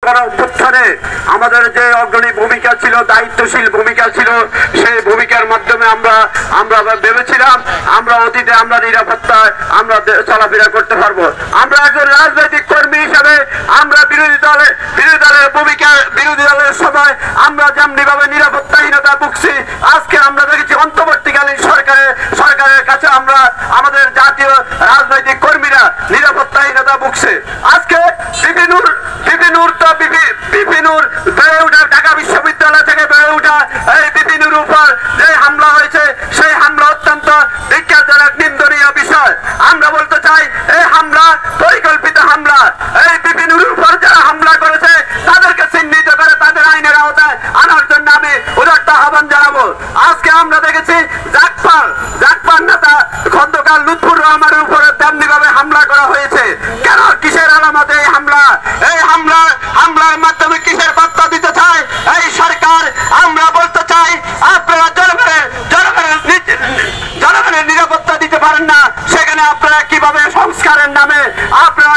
গণঅভ্যুত্থানে আমাদের যে অগ্রণী ভূমিকা ছিল, দায়িত্বশীল ভূমিকা ছিল, সেই ভূমিকার মাধ্যমে আমরা ভেবেছিলাম আমরা অতীতে আমরা নিরাপত্তায় আমরা চলাফেরা করতে পারবো। আমরা একজন রাজনৈতিক কর্মী হিসাবে আমরা বিরোধী দলের সময় আমরা যেমনি ভাবে নিরাপত্তাহীনতা ভুগছি, আজকে আমরা দেখেছি অন্তর্বর্তীকালীন সরকারের কাছে আমরা আমাদের জাতীয় রাজনৈতিক কর্মীরা নিরাপত্তাহীনতা ভুগছে। আজকে বিপিনুর বেড়ে ওঠা, ঢাকা বিশ্ববিদ্যালয় থেকে বেড়ে ওঠা এই বিপিনুর উপর যে হামলা হয়েছে, সেই হামলা অত্যন্ত ধিক্কারজনক, নিন্দনীয় বিষয়। আমরা বলতে চাই এই হামলা পরিকল্পিত হামলা। এই বিপিনুর উপর যারা হামলা করেছে তাদেরকে চিহ্নিত করে তাদের আইনের আওতায় আনার জন্য আমি উদাত্ত আহ্বান জানাবো। আজকে আমরা দেখেছি জাকপার নেতা খন্দকার লুৎফুর রহমানের উপরে তেমনি ভাবে হামলা করা হয়েছে। কেন, কিসের আলামতে এই হামলা? এই হামলার মাধ্যমে কিসের বার্তা দিতে চায় এই সরকার? আমরা বলতে চাই আপনারা জনগণের নিরাপত্তা দিতে পারেন না, সেখানে আপনারা কিভাবে সংস্কারের নামে আপনারা